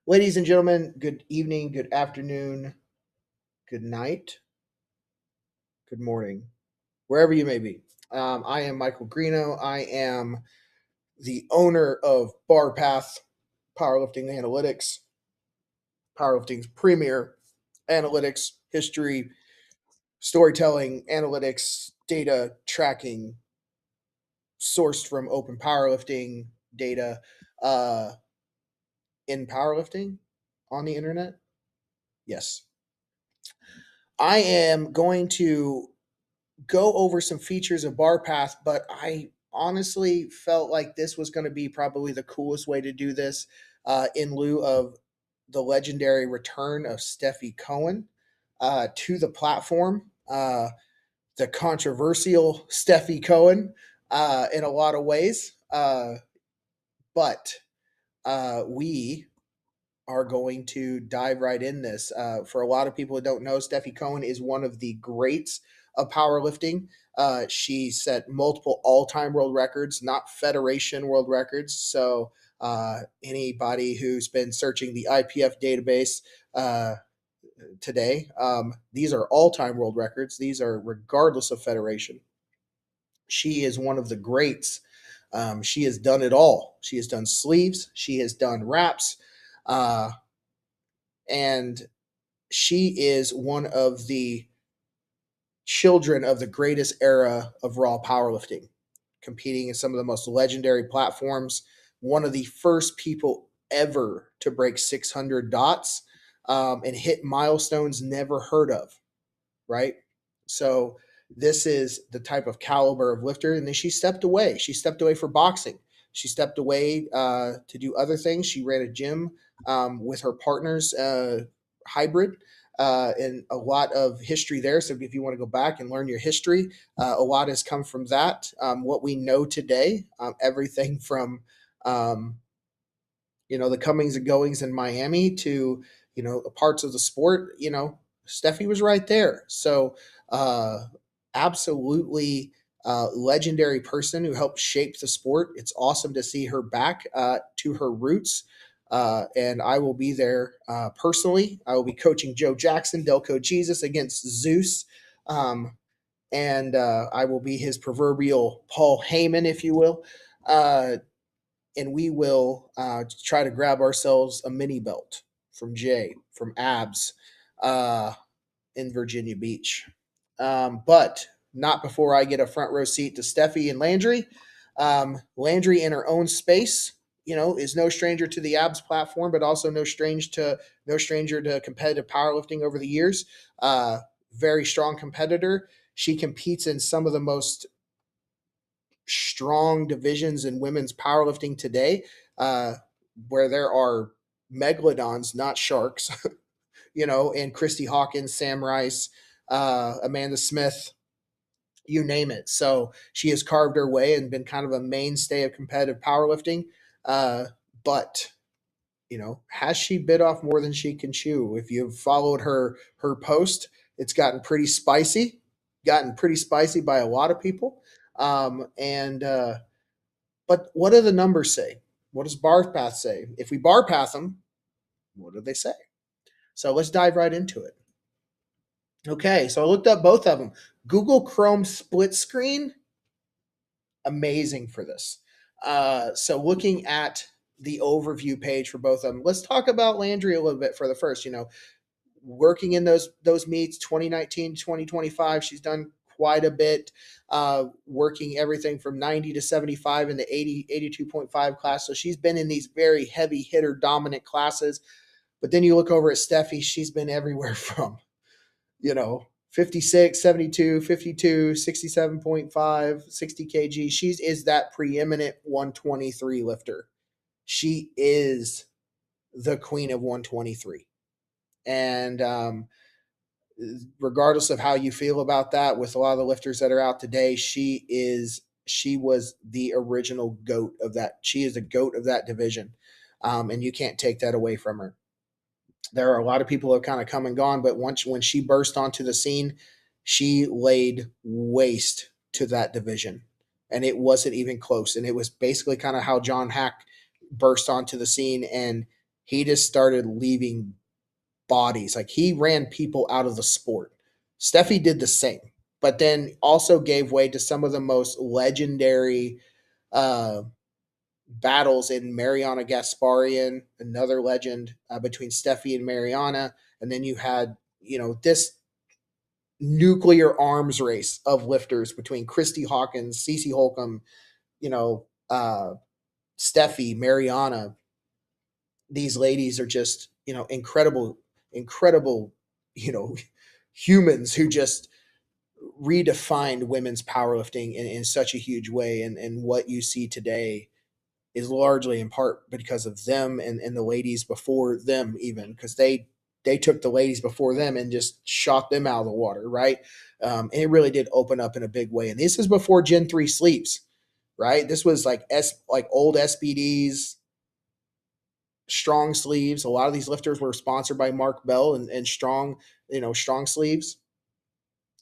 Ladies and gentlemen, good evening, good afternoon, good night, good morning, wherever you may be. I am Michael Greeno. I am the owner of Barpath Powerlifting Analytics, powerlifting's premier analytics, history, storytelling, analytics, data tracking, sourced from open powerlifting data uh, in powerlifting on the internet. Yes. I am going to go over some features of Barpath, but I honestly felt like this was going to be probably the coolest way to do this in lieu of the legendary return of Stefi Cohen to the platform. The controversial Stefi Cohen in a lot of ways. But we are going to dive right in this. For a lot of people who don't know, Stefi Cohen is one of the greats of powerlifting. She set multiple all-time world records, not federation world records. So anybody who's been searching the IPF database today, these are all-time world records. These are regardless of federation. She is one of the greats. She has done it all. She has done sleeves. She has done wraps. And she is one of the children of the greatest era of raw powerlifting, competing in some of the most legendary platforms. One of the first people ever to break 600 dots and hit milestones never heard of, right? So this is the type of caliber of lifter. And then she stepped away. She stepped away for boxing. She stepped away to do other things. She ran a gym with her partners, hybrid, and a lot of history there. So if you want to go back and learn your history, a lot has come from that. What we know today, everything from the comings and goings in Miami to parts of the sport. Steffi was right there. So uh, absolutely legendary person who helped shape the sport. It's awesome to see her back to her roots. And I will be there personally. I will be coaching Joe Jackson, Delco Jesus against Zeus. And I will be his proverbial Paul Heyman, if you will. And we will try to grab ourselves a mini belt from Jay, from Abs in Virginia Beach. But not before I get a front row seat to Stefi and Landri. Landri in her own space, is no stranger to the Abs platform, but also no stranger to competitive powerlifting over the years. Very strong competitor. She competes in some of the most strong divisions in women's powerlifting today, where there are megalodons, not sharks, and Christy Hawkins, Sam Rice, Amanda Smith, you name it. So she has carved her way and been kind of a mainstay of competitive powerlifting. But has she bit off more than she can chew? If you've followed her post, it's gotten pretty spicy by a lot of people. And But what do the numbers say? What does Barpath say? If we Barpath them, what do they say? So let's dive right into it. Okay, so I looked up both of them. Google Chrome split screen, amazing for this. So looking at the overview page for both of them, let's talk about Landry a little bit for the first. Working in those meets 2019 2025, she's done quite a bit, working everything from 90 to 75 in the 82.5 class. So she's been in these very heavy hitter dominant classes. But then you look over at Steffi, she's been everywhere from, 56, 72, 52, 67.5, 60 kg. She is that preeminent 123 lifter. She is the queen of 123. And regardless of how you feel about that, with a lot of the lifters that are out today, she was the original goat of that. She is the goat of that division. And you can't take that away from her. There are a lot of people who have kind of come and gone, but when she burst onto the scene, she laid waste to that division. And it wasn't even close. And it was basically kind of how John Hack burst onto the scene and he just started leaving bodies. Like he ran people out of the sport. Steffi did the same, but then also gave way to some of the most legendary uh, battles in Mariana Gasparian, another legend between Steffi and Mariana. And then you had, this nuclear arms race of lifters between Christy Hawkins, Cece Holcomb, you know, uh, Steffi, Mariana. These ladies are just, incredible, incredible, you know, humans who just redefined women's powerlifting in such a huge way. And what you see today is largely in part because of them and the ladies before them, even because they took the ladies before them and just shot them out of the water, right? And it really did open up in a big way. And this is before Gen 3 sleeps, right? This was like old SBDs, strong sleeves. A lot of these lifters were sponsored by Mark Bell and strong, strong sleeves.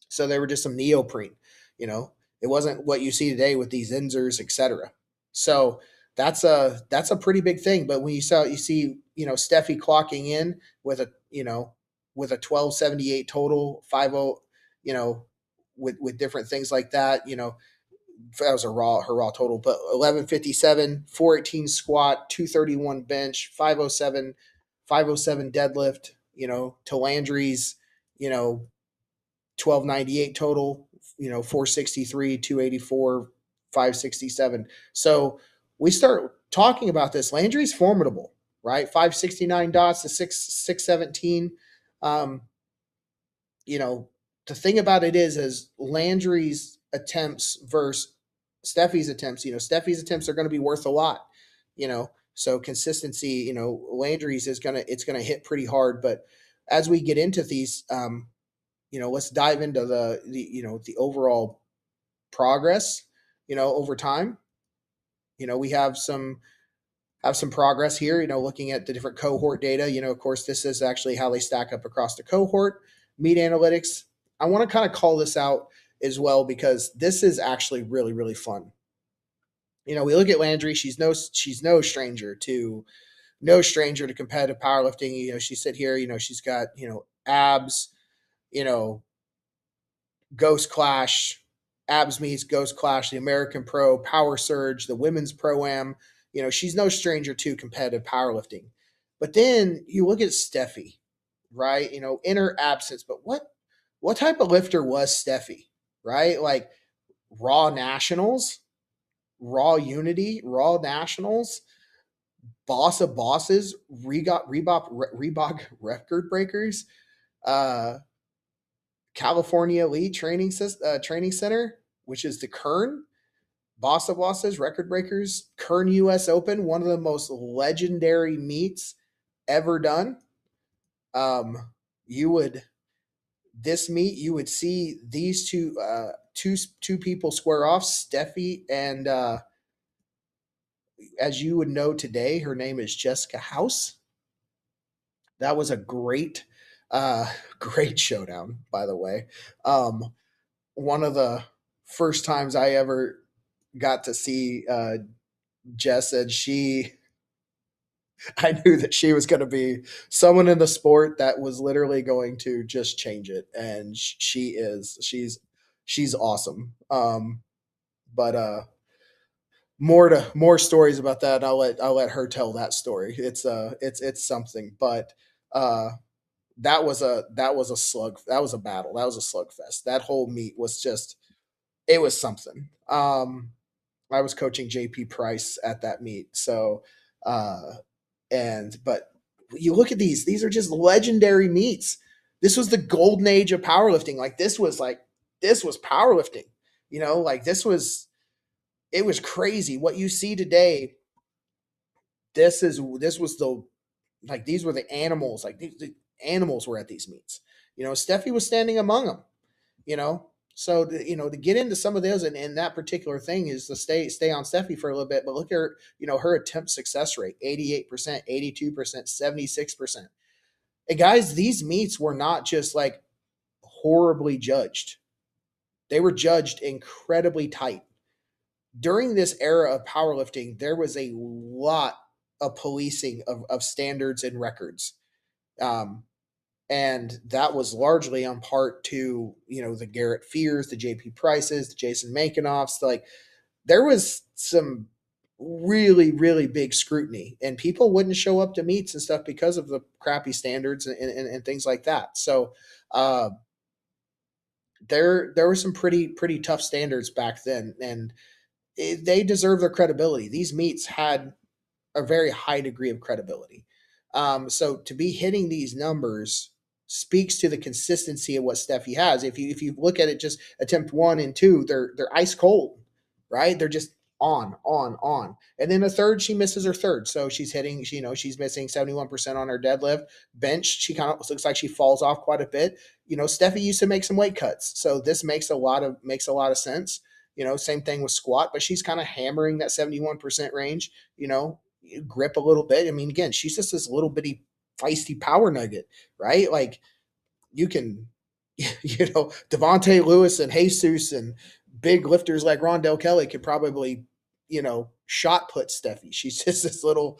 So they were just some neoprene, you know. It wasn't what you see today with these Enzers, etc. So that's a pretty big thing. But when you see, Steffi clocking in with a 1278 total, 50, with different things like that, that was her raw total, but 1157, 418 squat, 231 bench, 507 deadlift, to Landry's, 1298 total, 463, 284, 567. So we start talking about this. Landry's formidable, right? 569 dots to 617. Um, you know, the thing about it is Landry's attempts versus Steffi's attempts. Steffi's attempts are going to be worth a lot. So consistency. Landry's it's gonna hit pretty hard. But as we get into these, let's dive into the overall progress. Over time. We have some progress here, looking at the different cohort data. Of course, this is actually how they stack up across the cohort. Meet analytics. I want to kind of call this out as well because this is actually really, really fun. We look at Landry. She's no stranger to competitive powerlifting. She said here, she's got, abs, you know, Ghost Clash, Abs Meets Ghost Clash, the American Pro, Power Surge, the Women's Pro Am. She's no stranger to competitive powerlifting. But then you look at Steffi, right? In her absence, but what type of lifter was Steffi, right? Like Raw Nationals, Raw Unity, Raw Nationals, Boss of Bosses, Reebok record breakers, uh, California Elite Training Center, which is the Kern, Boss of Bosses, Record Breakers, Kern US Open, one of the most legendary meets ever done. Um, you would this meet you would see these two people square off, Steffi and as you would know today, her name is Jessica House. That was a great, great showdown, by the way. One of the first times I ever got to see Jess, and I knew that she was going to be someone in the sport that was literally going to just change it, and she's awesome. But more stories about that. I'll let her tell that story. It's something, but uh, that was a slug. That was a battle. That was a slugfest. That whole meet was just it was something. I was coaching JP Price at that meet. So, but you look at these are just legendary meets. This was the golden age of powerlifting. This was powerlifting. It was crazy. What you see today, this was these were the animals. The animals were at these meets. Steffi was standing among them. you know. So to get into some of those and that particular thing is to stay on Steffi for a little bit, but look at her, her attempt success rate, 88%, 82%, 76%. And guys, these meets were not just like horribly judged. They were judged incredibly tight. During this era of powerlifting, there was a lot a policing of standards and records. Um, and that was largely on part to, the Garrett Fears, the JP Prices, the Jason Mankinoffs. Like, there was some really, really big scrutiny, and people wouldn't show up to meets and stuff because of the crappy standards and things like that. So uh, there were some pretty tough standards back then, and they deserve their credibility. These meets had a very high degree of credibility. So to be hitting these numbers speaks to the consistency of what Steffi has. If you look at it, just attempt 1 and 2, they're ice cold, right? They're just on. And then a third, she misses her third. So she's hitting, she's missing 71% on her deadlift. Bench, she kind of looks like she falls off quite a bit. Steffi used to make some weight cuts. So this makes a lot of sense. Same thing with squat, but she's kind of hammering that 71% range, grip a little bit. I mean, again, she's just this little bitty feisty power nugget, right? Like, you can, Devontae Lewis and Jesus and big lifters like Rondell Kelly could probably, shot put Steffi. She's just this little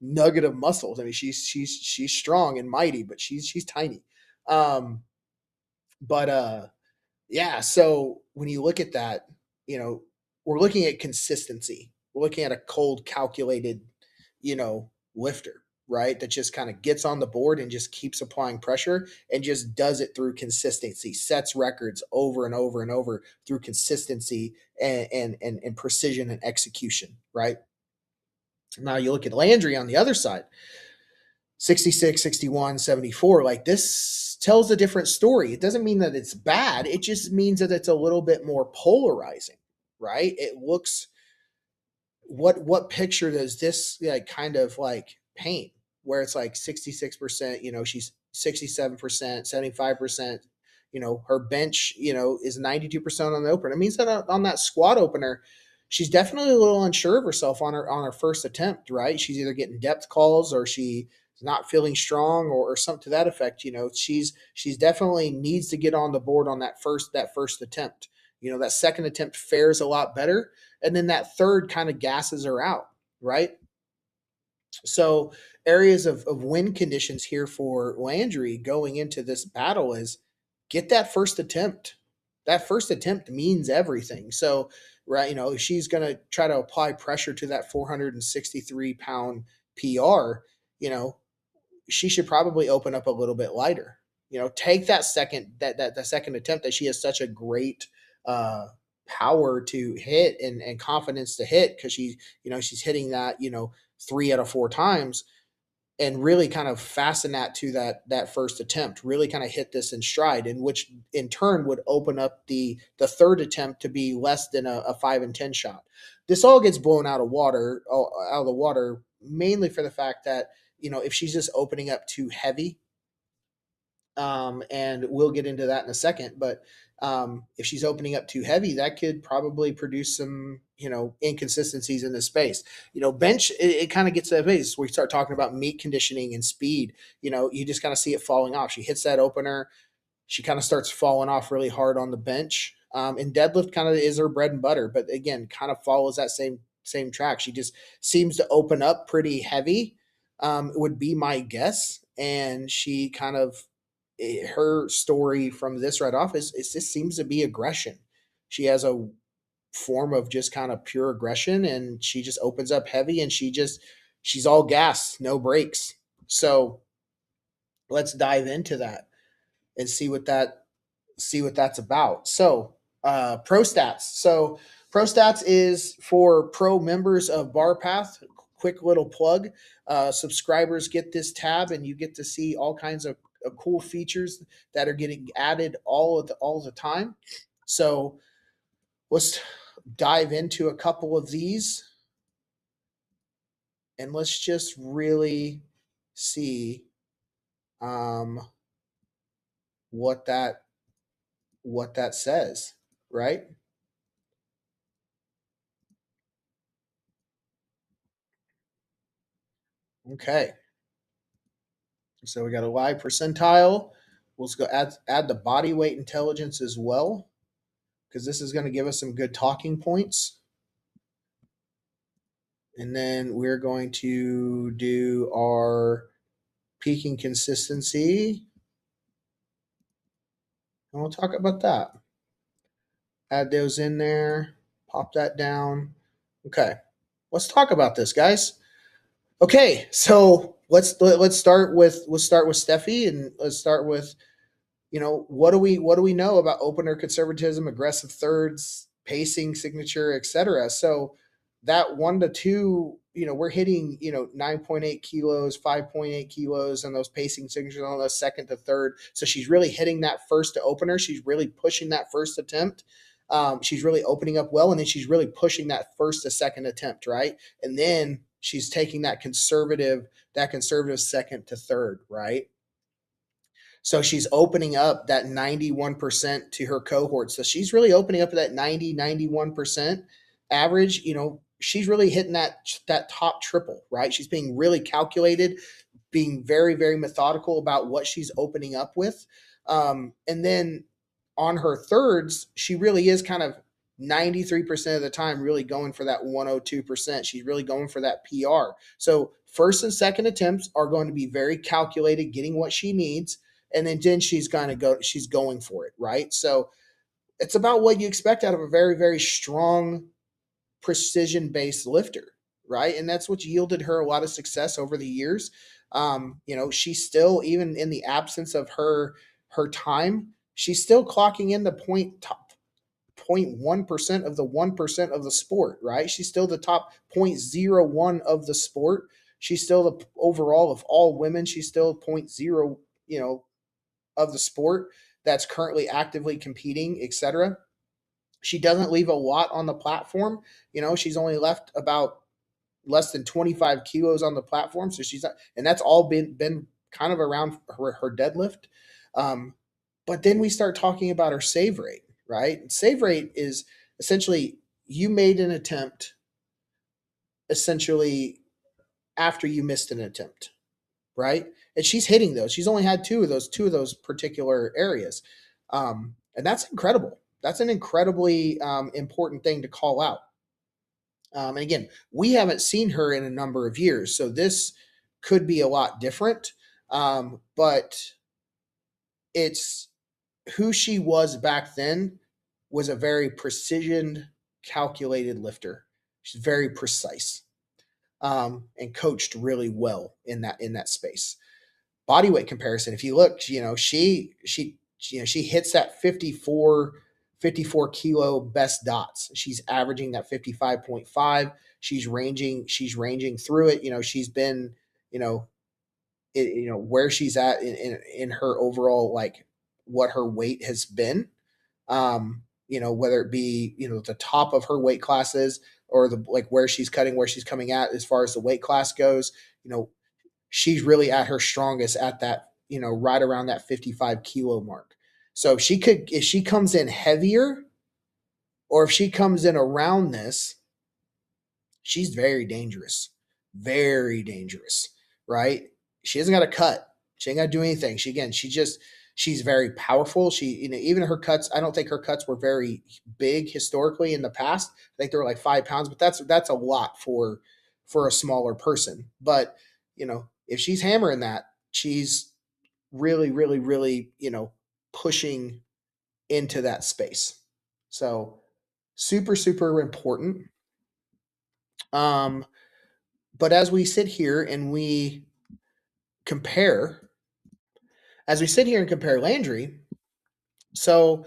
nugget of muscles. I mean, she's strong and mighty, but she's tiny. Um, but yeah, so when you look at that, you know, we're looking at consistency. We're looking at a cold, calculated, lifter, right? That just kind of gets on the board and just keeps applying pressure and just does it through consistency, sets records over and over and over through consistency and precision and execution, right? Now you look at Landry on the other side, 66, 61, 74. Like, this tells a different story. It doesn't mean that it's bad. It just means that it's a little bit more polarizing, right? It looks, what picture does this like kind of like paint, where it's like 66%, she's 67%, 75%, her bench, is 92% on the opener. It means that on that squat opener, she's definitely a little unsure of herself on her first attempt, right? She's either getting depth calls or she's not feeling strong, or something to that effect. She's definitely needs to get on the board on that first attempt. That second attempt fares a lot better, and then that third kind of gasses her out, right? So areas of win conditions here for Landry going into this battle is get that first attempt. That first attempt means everything. So, right, she's going to try to apply pressure to that 463-pound PR. You know, she should probably open up a little bit lighter. Take that second attempt that she has such a great uh, power to hit and confidence to hit, because she's hitting that 3 out of 4 times, and really kind of fasten that to that first attempt. Really kind of hit this in stride, and which in turn would open up the third attempt to be less than a 5 and 10 shot. This all gets blown out of the water, mainly for the fact that if she's just opening up too heavy, and we'll get into that in a second. But if she's opening up too heavy, that could probably produce some, inconsistencies in the space. Bench, it kind of gets to that phase where we start talking about meat conditioning and speed. You just kind of see it falling off. She hits that opener, she kind of starts falling off really hard on the bench. And deadlift kind of is her bread and butter, but again, kind of follows that same track. She just seems to open up pretty heavy, would be my guess. And she kind of, her story from this right off is this seems to be aggression. She has a form of just kind of pure aggression, and she just opens up heavy, and she's all gas, no brakes. So let's dive into that and see what that's about. So, pro stats. So, pro stats is for pro members of Barpath. Quick little plug. Subscribers get this tab, and you get to see all kinds of cool features that are getting added all the time. So, let's dive into a couple of these, and let's just really see um, what that says, right? Okay. So we got a live percentile. We'll go add the body weight intelligence as well, because this is going to give us some good talking points. And then we're going to do our peaking consistency. And we'll talk about that. Add those in there. Pop that down. Okay. Let's talk about this, guys. Okay, so let's start with Steffi, and let's start with, what do we know about opener conservatism, aggressive thirds, pacing, signature, etc. So that 1 to 2, we're hitting 9.8 kilos, 5.8 kilos, and those pacing signatures on the second to third. So she's really hitting that first to opener. She's really pushing that first attempt. She's really opening up well, and then she's really pushing that first to second attempt, right? And then she's taking that conservative second to third, right? So she's opening up that 91% to her cohort. So she's really opening up that 90, 91% average. She's really hitting that top triple, right? She's being really calculated, being very, very methodical about what she's opening up with. And then on her thirds, she really is kind of 93% of the time really going for that 102%. She's really going for that PR. So first and second attempts are going to be very calculated, getting what she needs. And then she's going for it, right? So it's about what you expect out of a very, very strong, precision based lifter, right? And that's what yielded her a lot of success over the years. She's still, even in the absence of her time, she's still clocking in the 0.1% of the 1% of the sport, right? She's still the top 0.01 of the sport. She's still the overall of all women. She's still point 0, of the sport that's currently actively competing, etc. She doesn't leave a lot on the platform. She's only left about less than 25 kilos on the platform. So she's not, and that's all been kind of around her deadlift. But then we start talking about her save rate, right? Save rate is essentially you made an attempt essentially after you missed an attempt, right? And she's hitting those. She's only had two of those particular areas, and that's incredible. That's an incredibly important thing to call out. And again, we haven't seen her in a number of years, so this could be a lot different. But it's who she was back then was a very precision calculated lifter. She's very precise, and coached really well in that space. Body weight comparison, if you look, she hits that 54 kilo best dots. She's averaging that 55.5. She's ranging through it. She's been, where she's at in her overall, like, what her weight has been. Whether it be, the top of her weight classes, or the, like, where she's cutting, where she's coming at as far as the weight class goes. She's really at her strongest at that, right around that 55 kilo mark. So if she comes in heavier, or if she comes in around this, she's very dangerous. Very dangerous, right? She hasn't got to cut. She ain't got to do anything. She's very powerful. Even her cuts, I don't think her cuts were very big historically in the past. I think they were like 5 pounds, but that's a lot for a smaller person. But, if she's hammering that, she's really, really, really, pushing into that space. So super, super important. Um, but compare, as we sit here and compare Landry, so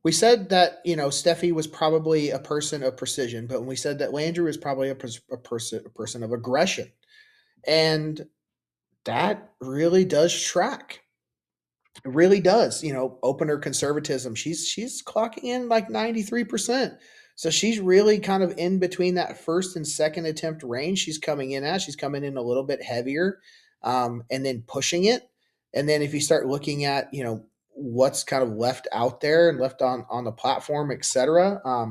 we said that, Steffi was probably a person of precision, but when we said that Landry was probably a person of aggression, and that really does track. It really does. Opener conservatism. She's clocking in like 93%. So she's really kind of in between that first and second attempt range. She's coming in a little bit heavier, and then pushing it. And then if you start looking at, what's kind of left out there and left on the platform, etc. I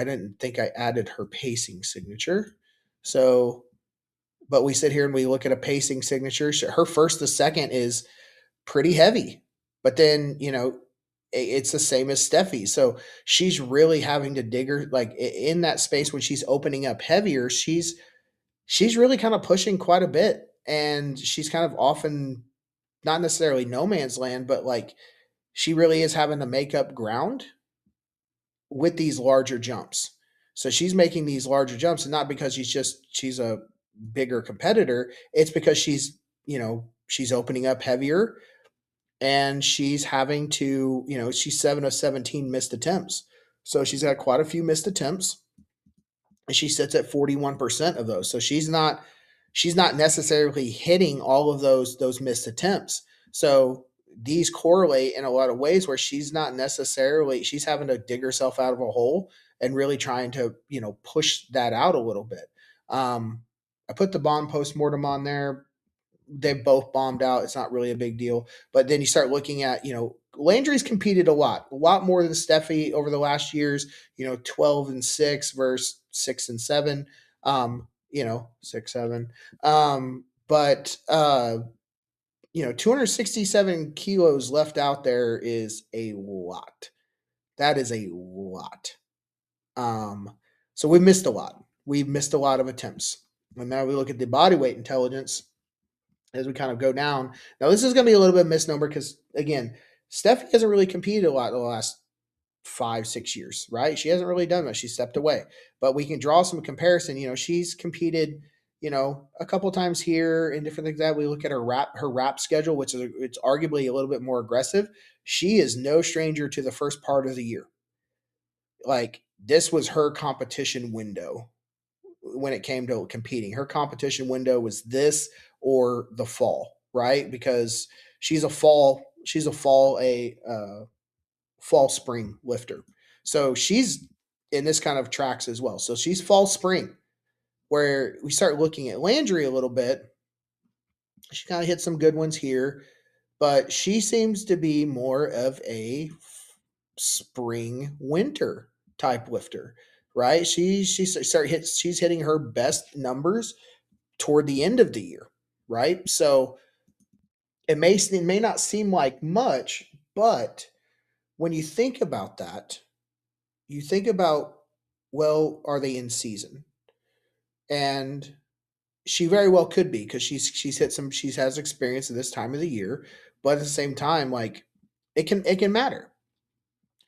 didn't think I added her pacing signature. So, but we sit here and we look at a pacing signature. Her first to second is pretty heavy. But then, it's the same as Steffi. So she's really having to dig her like in that space when she's opening up heavier. She's really kind of pushing quite a bit, and she's kind of often not necessarily no man's land, but like she really is having to make up ground with these larger jumps. So she's making these larger jumps, and not because she's a bigger competitor. It's because she's opening up heavier, and she's having to, she's 7 of 17 missed attempts. So she's got quite a few missed attempts, and she sits at 41% of those. So she's not necessarily hitting all of those missed attempts. So these correlate in a lot of ways where she's having to dig herself out of a hole and really trying to, push that out a little bit. I put the bond postmortem on there. They both bombed out. It's not really a big deal. But then you start looking at, Landry's competed a lot more than Steffi over the last years, 12-6 versus 6-7, 6-7. But 267 kilos left out there is a lot. That is a lot. So we missed a lot. We've missed a lot of attempts. And now we look at the body weight intelligence as we kind of go down. Now, this is going to be a little bit of a misnomer because, again, Steffi hasn't really competed a lot in the last 5-6 years, right? She hasn't really done much. She stepped away. But we can draw some comparison. She's competed, a couple times here and different things like that. We look at her rap schedule, which is it's arguably a little bit more aggressive. She is no stranger to the first part of the year. Like, this was her competition window when it came to competing. Her competition window was this or the fall, right? Because she's a fall spring lifter. So she's in this kind of tracks as well. So she's fall spring, where we start looking at Landry a little bit. She kind of hit some good ones here, but she seems to be more of a spring winter type lifter, right? She's hitting her best numbers toward the end of the year, right? So it may not seem like much, but when you think about that, you think about, well, are they in season? And she very well could be, because she has experience at this time of the year, but at the same time, like, it can matter.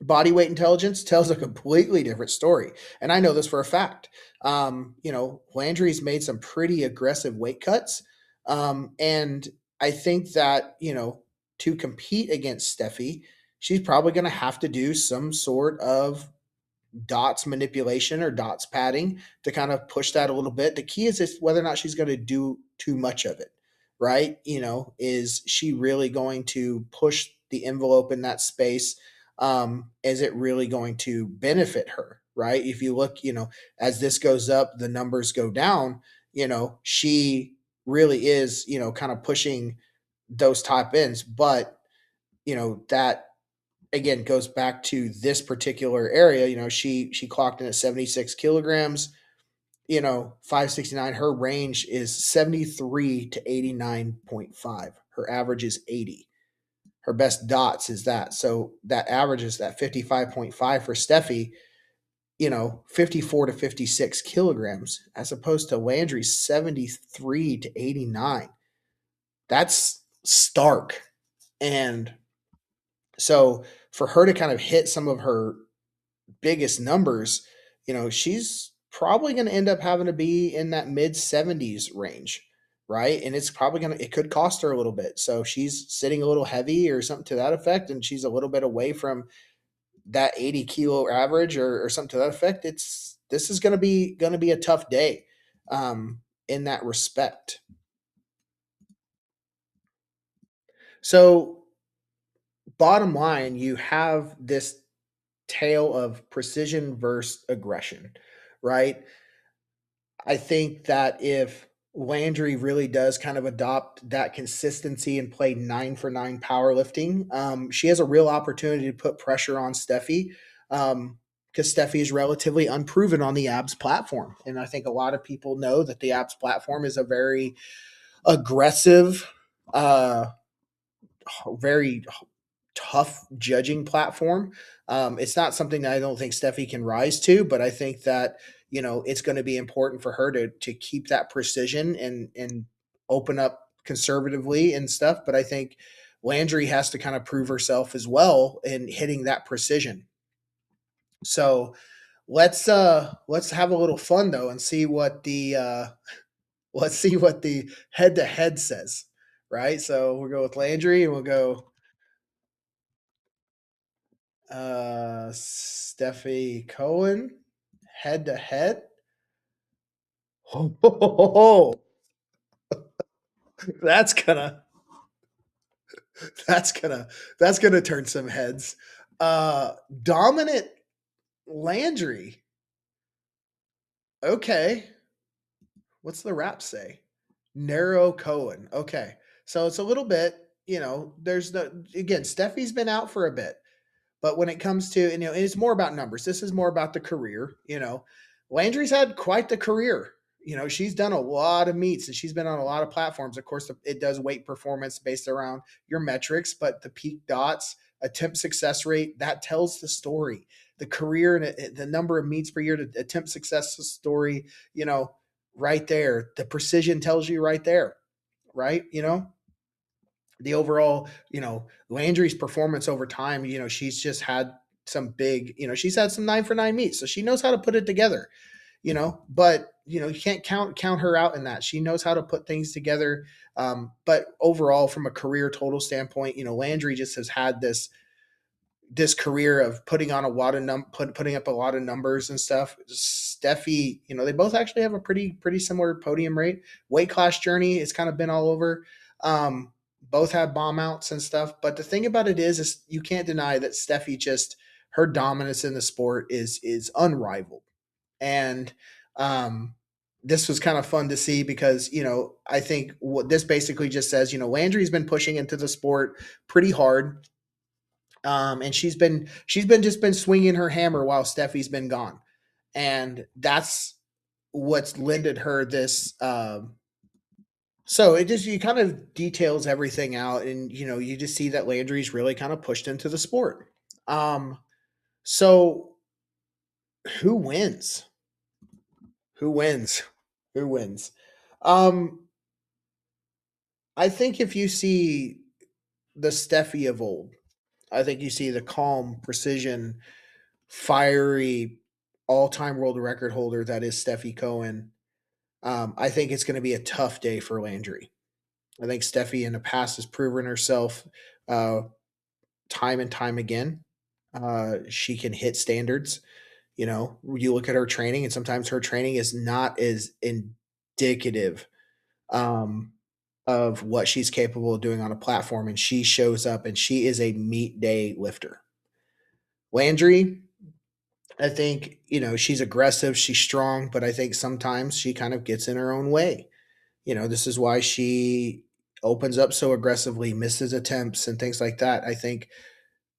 Body weight intelligence tells a completely different story, and I know this for a fact. Landry's made some pretty aggressive weight cuts, and I think that, to compete against Steffi, she's probably going to have to do some sort of dots manipulation or dots padding to kind of push that a little bit. The key is just whether or not she's going to do too much of it, right? Is she really going to push the envelope in that space? Is it really going to benefit her, right? If you look, as this goes up, the numbers go down, she really is, kind of pushing those top ends. But, that again goes back to this particular area. She clocked in at 76 kilograms, 569. Her range is 73 to 89.5. Her average is 80. Her best dots is that. So that average is that 55.5 for Steffi, 54 to 56 kilograms, as opposed to Landry's 73 to 89. That's stark. And so for her to kind of hit some of her biggest numbers, she's probably going to end up having to be in that mid 70s range, right? And it could cost her a little bit. So she's sitting a little heavy or something to that effect, and she's a little bit away from that 80 kilo average or something to that effect. This is going to be a tough day, in that respect. So bottom line, you have this tale of precision versus aggression, right? I think that if Landry really does kind of adopt that consistency and play 9 for 9 powerlifting, she has a real opportunity to put pressure on Steffi, because Steffi is relatively unproven on the abs platform. And I think a lot of people know that the abs platform is a very aggressive, very tough judging platform. It's not something that I don't think Steffi can rise to, but I think that it's going to be important for her to keep that precision and open up conservatively and stuff. But I think Landry has to kind of prove herself as well in hitting that precision. So let's have a little fun though and see what the let's see what the head to head says. Right. So we'll go with Landry and we'll go Stefi Cohen head to head. Oh, that's gonna that's gonna that's gonna turn some heads. Dominant Landry. Okay. What's the rap say? Narrow Cohen. Okay. So it's a little bit, there's the again, Steffi's been out for a bit. But when it comes to, it's more about numbers. This is more about the career. Landry's had quite the career. She's done a lot of meets and she's been on a lot of platforms. Of course, it does weight performance based around your metrics, but the peak dots, attempt success rate, that tells the story. The career and the number of meets per year to attempt success story, right there. The precision tells you right there, right? The overall, Landry's performance over time, she's just had some big, she's had some 9 for 9 meets. So she knows how to put it together, but you can't count her out in that. She knows how to put things together. But overall, from a career total standpoint, Landry just has had this career of putting on a lot of putting up a lot of numbers and stuff. Steffi, they both actually have a pretty similar podium rate. Weight class journey, it's kind of been all over. Both have bomb outs and stuff, but the thing about it is you can't deny that Steffi just her dominance in the sport is unrivaled, and this was kind of fun to see because I think what this basically just says, Landry's been pushing into the sport pretty hard, and she's been swinging her hammer while Steffi's been gone, and that's what's lended her this. So it just you kind of details everything out, and you just see that Landry's really kind of pushed into the sport. Um, so who wins? Who wins? Who wins? Um, I think if you see the Steffi of old, I think you see the calm, precision, fiery, all-time world record holder that is Stefi Cohen. I think it's going to be a tough day for Landry. I think Steffi in the past has proven herself uh, time and time again. She can hit standards. You look at her training, and sometimes her training is not as indicative um, of what she's capable of doing on a platform. And she shows up, and she is a meet day lifter. Landry, I think, she's aggressive, she's strong, but I think sometimes she kind of gets in her own way. This is why she opens up so aggressively, misses attempts and things like that. I think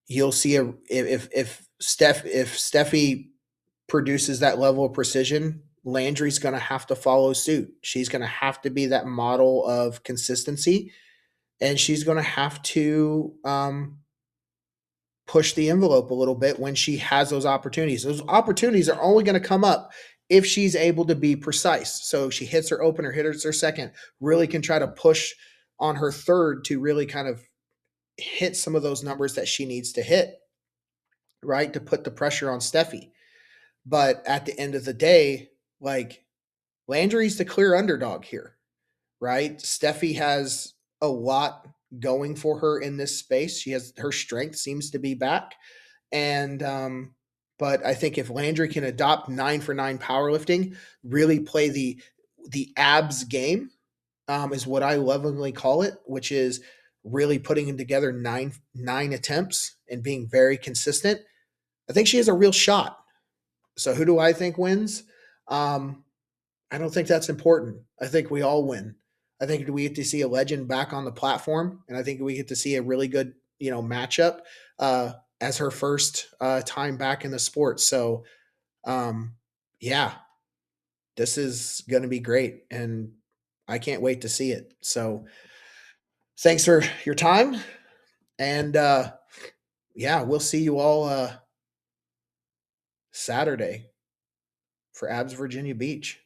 you'll see if Steffi produces that level of precision, Landry's going to have to follow suit. She's going to have to be that model of consistency, and she's going to have to push the envelope a little bit when she has those opportunities. Those opportunities are only going to come up if she's able to be precise. So she hits her opener, hits her second, really can try to push on her third to really kind of hit some of those numbers that she needs to hit, right? To put the pressure on Steffi. But at the end of the day, like Landry's the clear underdog here, right? Steffi has a lot going for her in this space. She has her strength seems to be back. And but I think if Landry can adopt 9 for 9 powerlifting, really play the abs game, is what I lovingly call it, which is really putting together nine attempts and being very consistent. I think she has a real shot. So who do I think wins? Um, I don't think that's important. I think we all win. I think we get to see a legend back on the platform, and I think we get to see a really good, matchup as her first time back in the sport. So, um, yeah, this is going to be great, and I can't wait to see it. So, thanks for your time, and Yeah, we'll see you all Saturday for Abs Virginia Beach.